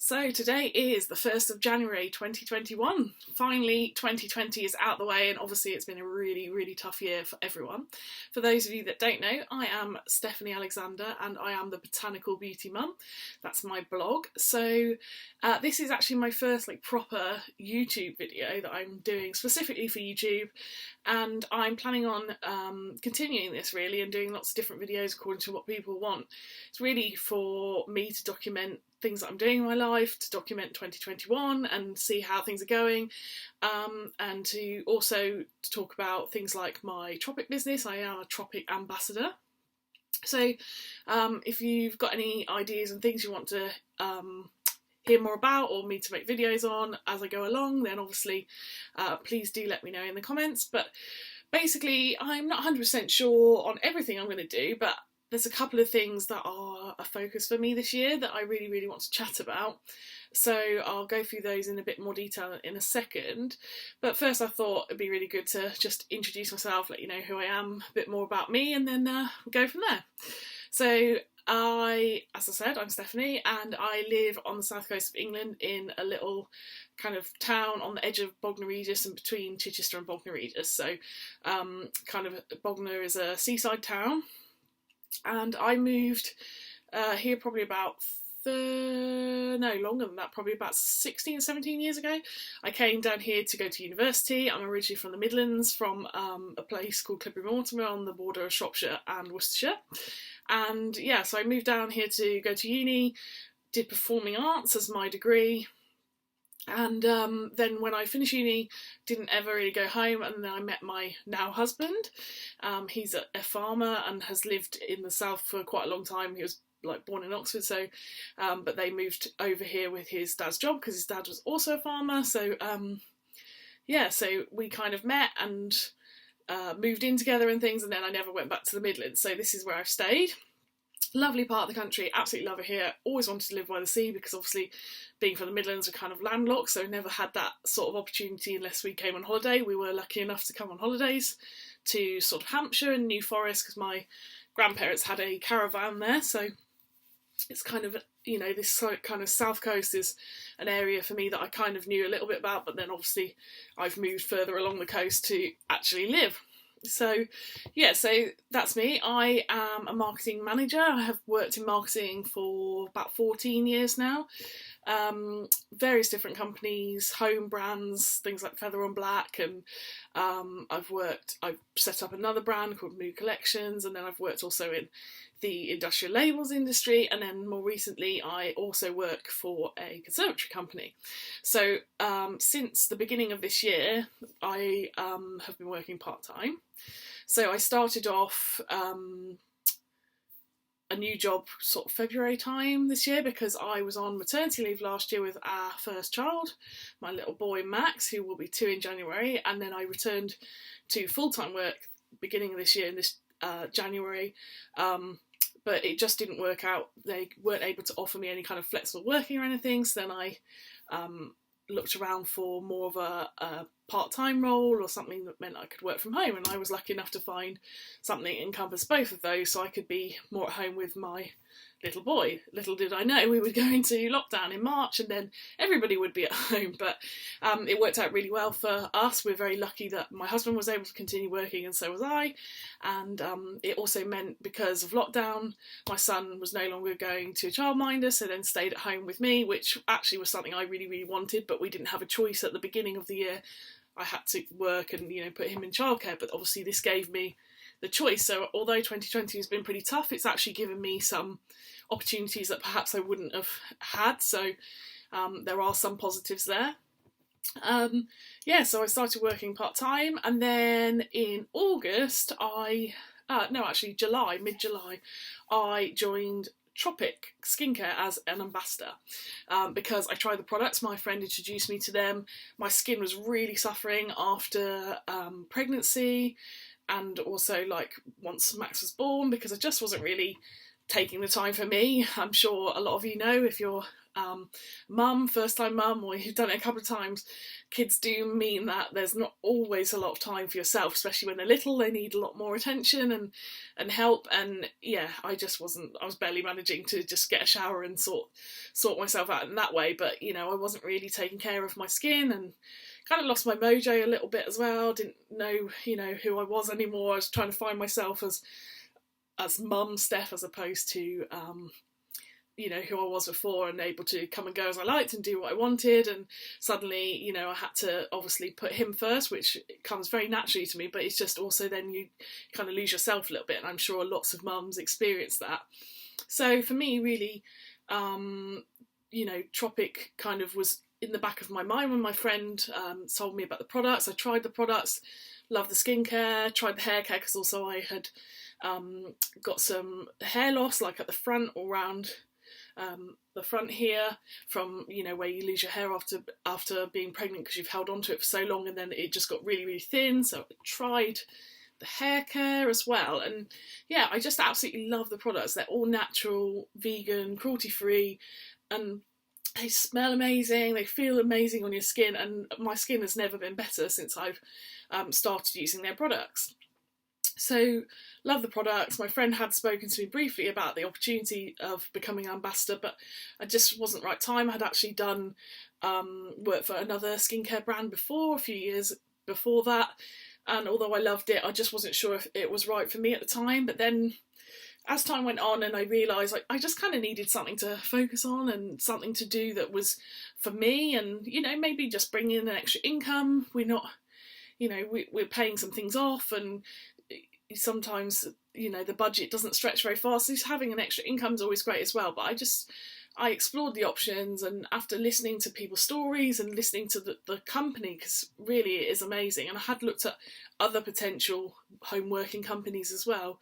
So today is the 1st of January 2021. Finally, 2020 is out the way, and obviously it's been a really tough year for everyone. For those of you that don't know, I am Stephanie Alexander and I am the Botanical Beauty Mum. That's my blog. So this is actually my first proper YouTube video that I'm doing specifically for YouTube, and I'm planning on continuing this really and doing lots of different videos according to what people want. It's really for me to document things that I'm doing in my life, to document 2021 and see how things are going, and to also talk about things like my tropic business. I am a tropic ambassador. So if you've got any ideas and things you want to hear more about or me to make videos on as I go along, then obviously please do let me know in the comments. But basically I'm not 100% sure on everything I'm going to do, but there's a couple of things that are a focus for me this year that I really want to chat about. So I'll go through those in a bit more detail in a second. But first I thought it'd be really good to just introduce myself, let you know who I am, a bit more about me, and then we'll go from there. So as I said, I'm Stephanie, and I live on the south coast of England in a little kind of town on the edge of Bognor Regis and between Chichester and Bognor Regis. So Bognor is a seaside town. And I moved here probably about, longer than that, probably about 16, 17 years ago. I came down here to go to university. I'm originally from the Midlands, from a place called Clibberry Mortimer on the border of Shropshire and Worcestershire. And yeah, so I moved down here to go to uni, did performing arts as my degree. And then when I finished uni, didn't ever really go home, and then I met my now husband. He's a farmer and has lived in the south for quite a long time. He was born in Oxford, so but they moved over here with his dad's job because his dad was also a farmer. So so we kind of met and moved in together and things, and then I never went back to the Midlands. So this is where I've stayed. Lovely part of the country, absolutely love it here. Always wanted to live by the sea because obviously being from the Midlands, we're kind of landlocked, so never had that sort of opportunity unless we came on holiday. We were lucky enough to come on holidays to sort of Hampshire and New Forest because my grandparents had a caravan there, so it's kind of, this kind of south coast is an area for me that I kind of knew a little bit about, but then obviously I've moved further along the coast to actually live. So that's me. I am a marketing manager. I have worked in marketing for about 14 years now. Various different companies, home brands, things like Feather on Black, and I've set up another brand called Mood Collections, and then I've worked also in the industrial labels industry, and then more recently I also work for a conservatory company. So since the beginning of this year I have been working part-time. So I started off a new job sort of February time this year because I was on maternity leave last year with our first child, my little boy Max, who will be 2 in January, and then I returned to full-time work beginning of this year in this January, but it just didn't work out. They weren't able to offer me any kind of flexible working or anything, so then I looked around for more of a part-time role or something that meant I could work from home, and I was lucky enough to find something that encompassed both of those, so I could be more at home with my little boy. Little did I know we would go into lockdown in March and then everybody would be at home, but it worked out really well for us. We're very lucky that my husband was able to continue working and so was I, and it also meant because of lockdown my son was no longer going to a childminder, so then stayed at home with me, which actually was something I really wanted, but we didn't have a choice at the beginning of the year. I had to work and put him in childcare, but obviously this gave me the choice. So although 2020 has been pretty tough, it's actually given me some opportunities that perhaps I wouldn't have had. So there are some positives there. So I started working part-time, and then in August mid-July, I joined Tropic Skincare as an ambassador because I tried the products. My friend introduced me to them. My skin was really suffering after pregnancy, and also once Max was born, because I just wasn't really taking the time for me. I'm sure a lot of you know, if you're mum, first time mum, or you've done it a couple of times, kids do mean that there's not always a lot of time for yourself, especially when they're little. They need a lot more attention and help. And yeah, I was barely managing to just get a shower and sort myself out in that way. But I wasn't really taking care of my skin, and kind of lost my mojo a little bit as well. Didn't know who I was anymore. I was trying to find myself as mum Steph, as opposed to who I was before, and able to come and go as I liked and do what I wanted. And suddenly, I had to obviously put him first, which comes very naturally to me, but it's just also then you kind of lose yourself a little bit, and I'm sure lots of mums experience that. So for me, really, Tropic kind of was in the back of my mind when my friend told me about the products. I tried the products, loved the skincare, tried the hair care, because also I had got some hair loss, like at the front or around the front here, from where you lose your hair after being pregnant, because you've held on to it for so long, and then it just got really, really thin. So I tried the hair care as well, and yeah, I just absolutely love the products. They're all natural, vegan, cruelty free, and they smell amazing, they feel amazing on your skin, and my skin has never been better since I've started using their products. So, love the products. My friend had spoken to me briefly about the opportunity of becoming an ambassador, but it just wasn't the right time. I had actually done work for another skincare brand before, a few years before that, and although I loved it, I just wasn't sure if it was right for me at the time. But then as time went on, and I realised I just kind of needed something to focus on and something to do that was for me, and maybe just bring in an extra income. We're not, we're paying some things off, and sometimes the budget doesn't stretch very far, so having an extra income is always great as well. But I explored the options, and after listening to people's stories and listening to the company, because really it is amazing, and I had looked at other potential home working companies as well,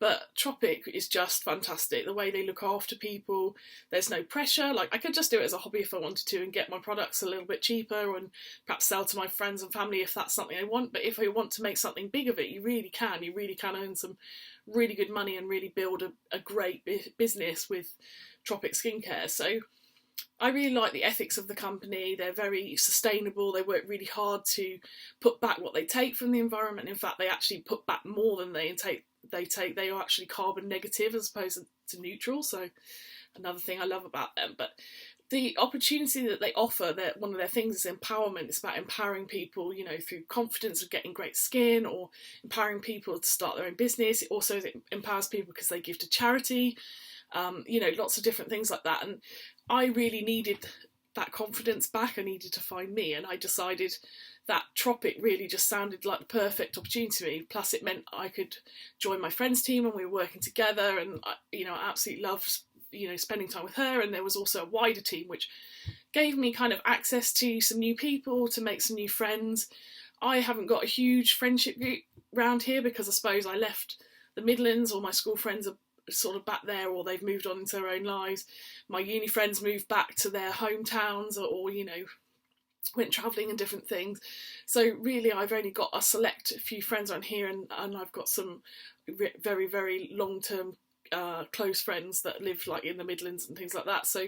but Tropic is just fantastic. The way they look after people, there's no pressure. Like, I could just do it as a hobby if I wanted to and get my products a little bit cheaper and perhaps sell to my friends and family if that's something I want. But if I want to make something big of it, you really can earn some really good money and really build a great business with Tropic Skincare. So I really like the ethics of the company. They're very sustainable. They work really hard to put back what they take from the environment. In fact, they actually put back more than they take. They are actually carbon negative as opposed to neutral. So another thing I love about them. But the opportunity that they offer, that one of their things is empowerment. It's about empowering people, through confidence of getting great skin, or empowering people to start their own business. It also empowers people because they give to charity. Lots of different things like that. And I really needed that confidence back. I needed to find me, and I decided that Tropic really just sounded like the perfect opportunity to me. Plus, it meant I could join my friend's team, and we were working together, and I absolutely loved spending time with her. And there was also a wider team, which gave me kind of access to some new people, to make some new friends. I haven't got a huge friendship group around here, because I suppose I left the Midlands. All my school friends are sort of back there, or they've moved on into their own lives. My uni friends moved back to their hometowns, or went travelling and different things. So really, I've only got a select few friends on here, and I've got some very, very long-term close friends that live like in the Midlands and things like that. So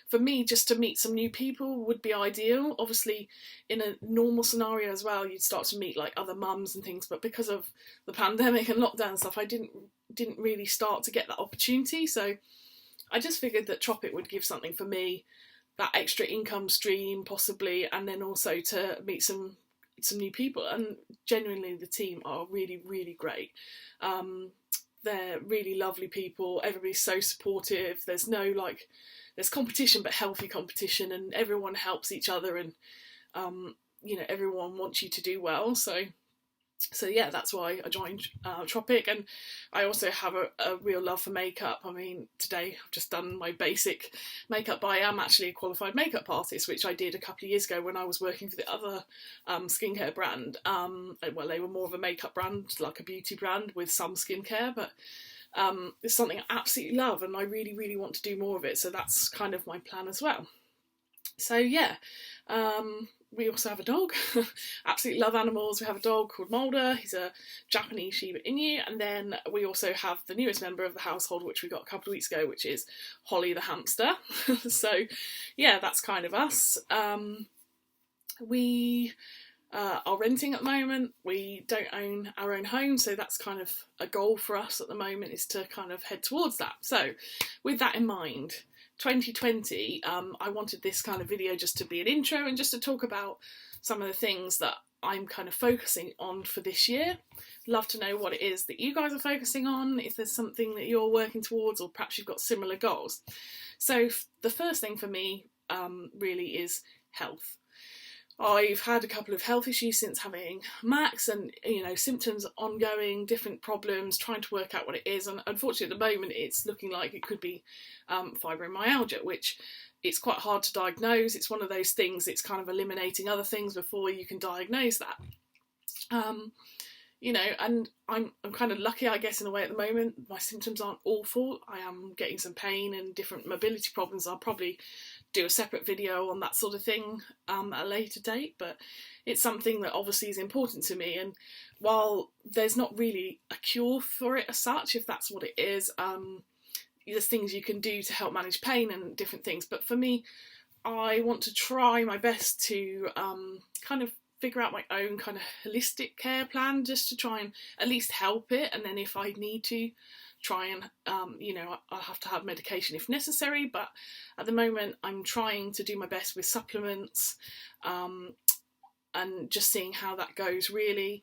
for me, just to meet some new people would be ideal. Obviously, in a normal scenario as well, you'd start to meet like other mums and things, but because of the pandemic and lockdown and stuff, I didn't really start to get that opportunity. So I just figured that Tropic would give something for me, that extra income stream possibly, and then also to meet some new people. And genuinely, the team are really, really great. They're really lovely people. Everybody's so supportive. There's there's competition, but healthy competition, and everyone helps each other, and everyone wants you to do well. So yeah, that's why I joined Tropic. And I also have a real love for makeup. I mean, today I've just done my basic makeup, but I am actually a qualified makeup artist, which I did a couple of years ago when I was working for the other skincare brand. Well, they were more of a makeup brand, like a beauty brand with some skincare, but it's something I absolutely love, and I really, really want to do more of it. So that's kind of my plan as well. So yeah, we also have a dog. Absolutely love animals. We have a dog called Mulder. He's a Japanese Shiba Inu. And then we also have the newest member of the household, which we got a couple of weeks ago, which is Holly the hamster. So yeah, that's kind of us. We are renting at the moment. We don't own our own home, so that's kind of a goal for us at the moment, is to kind of head towards that. So with that in mind, 2020, I wanted this kind of video just to be an intro and just to talk about some of the things that I'm kind of focusing on for this year. Love to know what it is that you guys are focusing on, if there's something that you're working towards, or perhaps you've got similar goals. So the first thing for me really is health. I've had a couple of health issues since having Max, and symptoms ongoing, different problems, trying to work out what it is, and unfortunately at the moment it's looking like it could be fibromyalgia, which it's quite hard to diagnose. It's one of those things, it's kind of eliminating other things before you can diagnose that. And I'm kind of lucky, I guess, in a way at the moment. My symptoms aren't awful. I am getting some pain and different mobility problems. I'll probably do a separate video on that sort of thing at a later date, but it's something that obviously is important to me. And while there's not really a cure for it as such, if that's what it is, there's things you can do to help manage pain and different things. But for me, I want to try my best to kind of figure out my own kind of holistic care plan, just to try and at least help it. And then if I need to, try and, I'll have to have medication if necessary. But at the moment, I'm trying to do my best with supplements, and just seeing how that goes, really.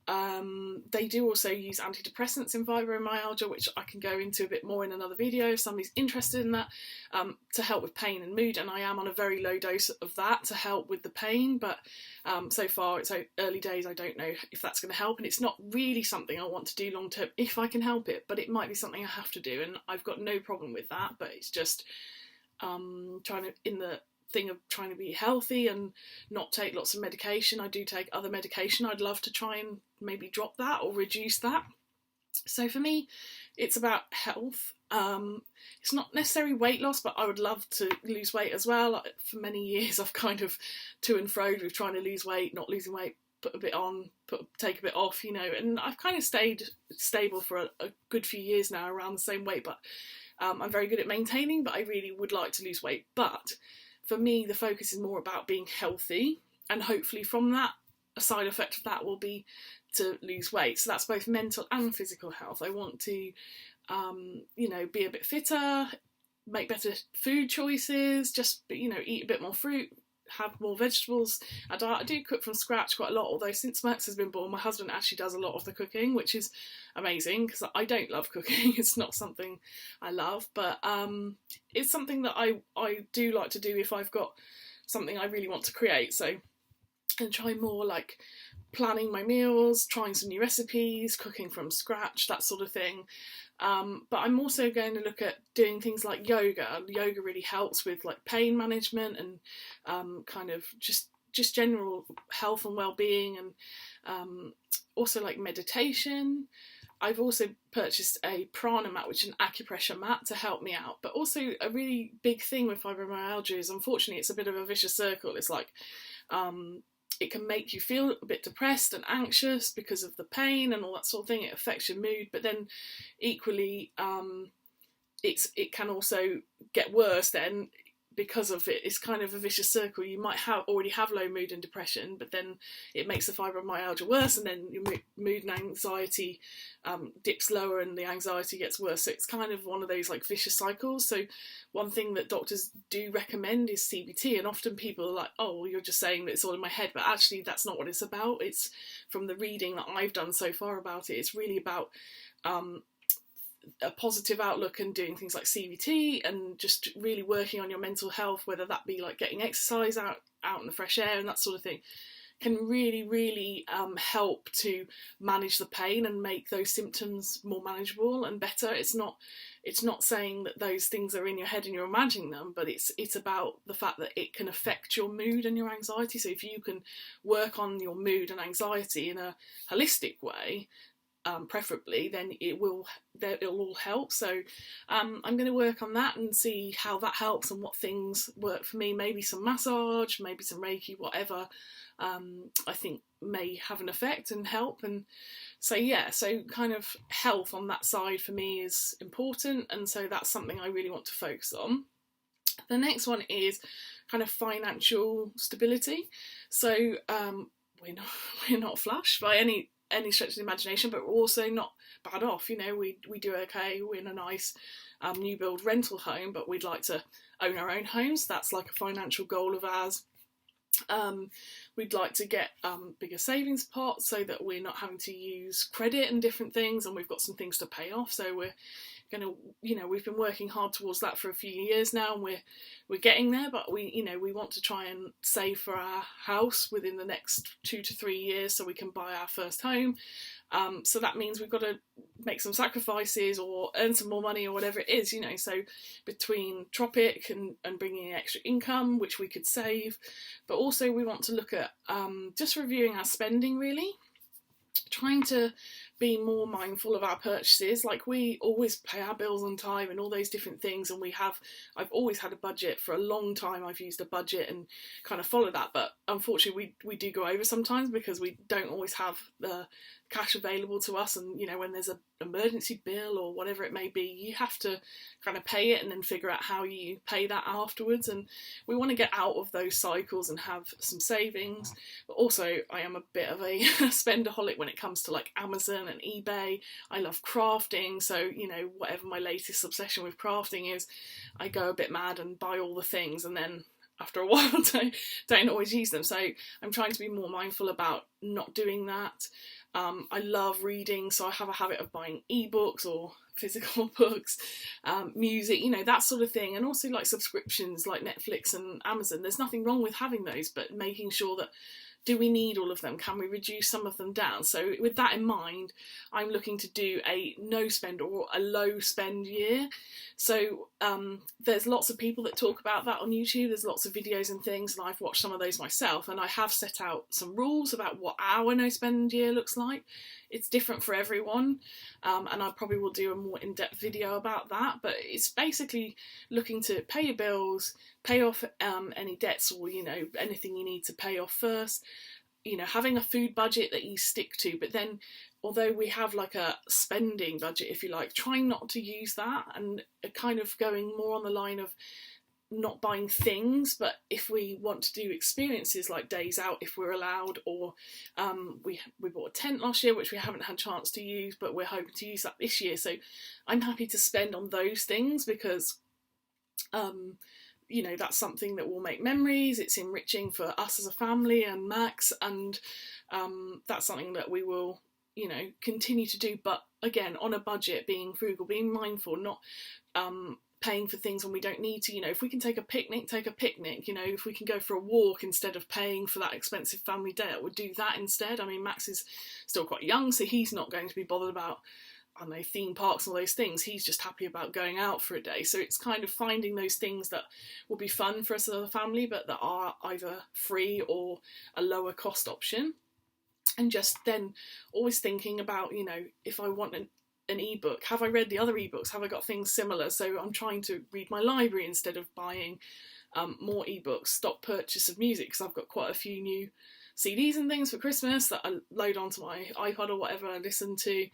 They do also use antidepressants in fibromyalgia, which I can go into a bit more in another video if somebody's interested in that, to help with pain and mood. And I am on a very low dose of that to help with the pain, but so far it's early days. I don't know if that's going to help, and it's not really something I want to do long term if I can help it, but it might be something I have to do, and I've got no problem with that. But it's just trying to, in the thing of trying to be healthy and not take lots of medication. I do take other medication. I'd love to try and maybe drop that or reduce that. So for me, it's about health. It's not necessarily weight loss, but I would love to lose weight as well. For many years I've kind of to and froed with trying to lose weight, not losing weight, put a bit on, take a bit off, and I've kind of stayed stable for a good few years now around the same weight, but I'm very good at maintaining, but I really would like to lose weight. But for me, the focus is more about being healthy, and hopefully from that, a side effect of that will be to lose weight. So that's both mental and physical health. I want to, be a bit fitter, make better food choices, just, eat a bit more fruit, have more vegetables. I do cook from scratch quite a lot, although since Max has been born, my husband actually does a lot of the cooking, which is amazing, because I don't love cooking. It's not something I love, but it's something that I do like to do if I've got something I really want to create. So and try more like planning my meals, trying some new recipes, cooking from scratch, that sort of thing. But I'm also going to look at doing things like yoga. Yoga really helps with like pain management and kind of just general health and well-being, and also like meditation. I've also purchased a prana mat, which is an acupressure mat, to help me out. But also a really big thing with fibromyalgia is, unfortunately, it's a bit of a vicious circle. It's like it can make you feel a bit depressed and anxious because of the pain and all that sort of thing. It affects your mood, but then equally it can also get worse then because of it. It's kind of a vicious circle. You might already have low mood and depression, but then it makes the fibromyalgia worse, and then your mood and anxiety dips lower and the anxiety gets worse. So it's kind of one of those like vicious cycles. So one thing that doctors do recommend is CBT, and often people are like, oh, well, you're just saying that it's all in my head, but actually that's not what it's about. It's, from the reading that I've done so far about it, it's really about a positive outlook and doing things like CBT and just really working on your mental health, whether that be like getting exercise out in the fresh air and that sort of thing, can really, really help to manage the pain and make those symptoms more manageable and better. It's not saying that those things are in your head and you're imagining them, but it's about the fact that it can affect your mood and your anxiety. So if you can work on your mood and anxiety in a holistic way, preferably, then it'll all help. So I'm going to work on that and see how that helps and what things work for me. Maybe some massage, maybe some Reiki, whatever I think may have an effect and help. And so so kind of health on that side for me is important, and so that's something I really want to focus on. The next one is kind of financial stability. So we're not flush by any stretch of the imagination, but we're also not bad off. We do okay. We're in a nice new build rental home, but we'd like to own our own homes. That's like a financial goal of ours. We'd like to get bigger savings pots so that we're not having to use credit and different things, and we've got some things to pay off. So we're going to, we've been working hard towards that for a few years now, and we're getting there. But we want to try and save for our house within the next 2 to 3 years so we can buy our first home. So that means we've got to make some sacrifices or earn some more money or whatever it is, so between Tropic and bringing in extra income, which we could save, but also we want to look at just reviewing our spending, really trying to be more mindful of our purchases. Like, we always pay our bills on time and all those different things, and I've always had a budget for a long time. I've used a budget and kind of follow that, but unfortunately we do go over sometimes because we don't always have the cash available to us, and when there's an emergency bill or whatever it may be, you have to kind of pay it and then figure out how you pay that afterwards. And we want to get out of those cycles and have some savings. But also, I am a bit of a spendaholic when it comes to like Amazon and eBay. I love crafting, so whatever my latest obsession with crafting is, I go a bit mad and buy all the things, and then after a while don't always use them. So I'm trying to be more mindful about not doing that. I love reading, so I have a habit of buying ebooks or physical books, music, that sort of thing, and also like subscriptions like Netflix and Amazon. There's nothing wrong with having those, but making sure that, do we need all of them? Can we reduce some of them down? So with that in mind, I'm looking to do a no spend or a low spend year. So there's lots of people that talk about that on YouTube. There's lots of videos and things, and I've watched some of those myself, and I have set out some rules about what our no spend year looks like. It's different for everyone, and I probably will do a more in-depth video about that, but it's basically looking to pay your bills, pay off any debts or anything you need to pay off first, having a food budget that you stick to, but then although we have like a spending budget, if you like, trying not to use that, and kind of going more on the line of not buying things, but if we want to do experiences like days out, if we're allowed, or we bought a tent last year which we haven't had a chance to use, but we're hoping to use that this year. So I'm happy to spend on those things because that's something that will make memories. It's enriching for us as a family and Max, and that's something that we will continue to do, but again on a budget, being frugal, being mindful, not paying for things when we don't need to. If we can take a picnic, if we can go for a walk instead of paying for that expensive family day, I would do that instead. I mean, Max is still quite young, so he's not going to be bothered about, I don't know, theme parks and all those things. He's just happy about going out for a day. So it's kind of finding those things that will be fun for us as a family, but that are either free or a lower cost option. And just then always thinking about, if I want an ebook, have I read the other ebooks? Have I got things similar? So I'm trying to read my library instead of buying more ebooks. Stop purchase of music, because I've got quite a few new CDs and things for Christmas that I load onto my iPod or whatever I listen to.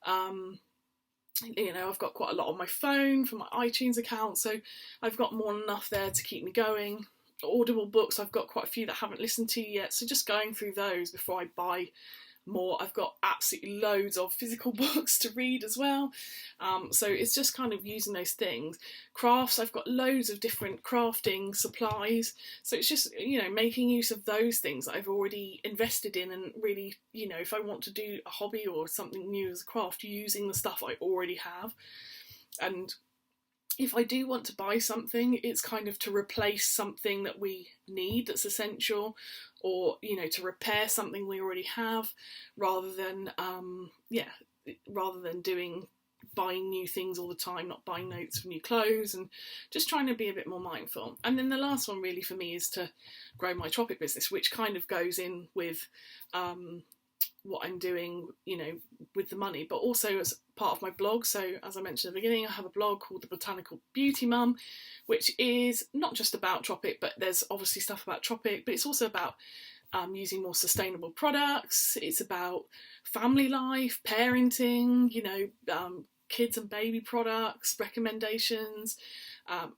I've got quite a lot on my phone from my iTunes account, so I've got more than enough there to keep me going. Audible books, I've got quite a few that I haven't listened to yet, so just going through those before I buy more. I've got absolutely loads of physical books to read as well, so it's just kind of using those things. Crafts, I've got loads of different crafting supplies, so it's just making use of those things that I've already invested in, and really if I want to do a hobby or something new as a craft, using the stuff I already have. And if I do want to buy something, it's kind of to replace something that we need that's essential, or to repair something we already have, rather than buying new things all the time, not buying notes for new clothes, and just trying to be a bit more mindful. And then the last one really for me is to grow my Tropic business, which kind of goes in with what I'm doing, you know, with the money, but also as part of my blog. So as I mentioned at the beginning, I have a blog called The Botanical Beauty Mum, which is not just about Tropic, but there's obviously stuff about Tropic, but it's also about using more sustainable products. It's about family life, parenting, you know, kids and baby products, recommendations,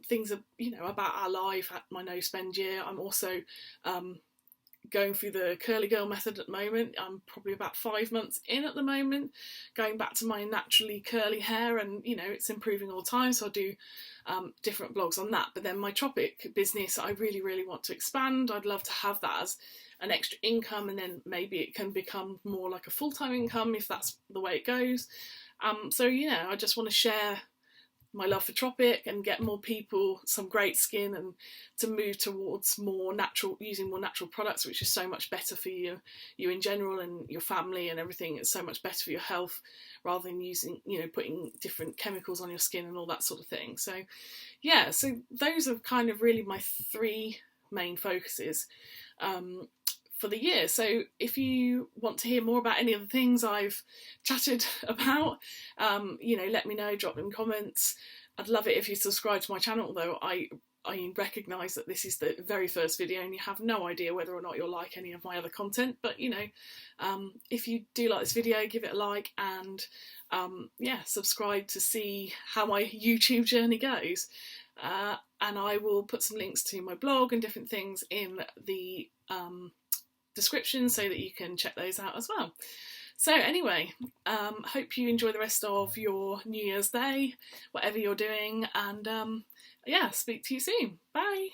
things, you know, about our life at my no spend year. I'm also going through the curly girl method at the moment. I'm probably about 5 months in at the moment, going back to my naturally curly hair, and you know, it's improving all the time, so I do different blogs on that. But then my Tropic business, I really want to expand. I'd love to have that as an extra income, and then maybe it can become more like a full-time income if that's the way it goes. So you know, I just want to share my love for Tropic and get more people some great skin, and to move towards more natural, using more natural products, which is so much better for you in general and your family and everything. It's so much better for your health rather than using, you know, putting different chemicals on your skin and all that sort of thing. So yeah, so those are kind of really my 3 main focuses for the year. So if you want to hear more about any of the things I've chatted about, you know, let me know, drop them comments. I'd love it if you subscribe to my channel, although I recognise that this is the very first video and you have no idea whether or not you'll like any of my other content. But you know, if you do like this video, give it a like, and yeah, subscribe to see how my YouTube journey goes. And I will put some links to my blog and different things in the description so that you can check those out as well. So anyway, hope you enjoy the rest of your New Year's Day, whatever you're doing, and yeah, speak to you soon. Bye.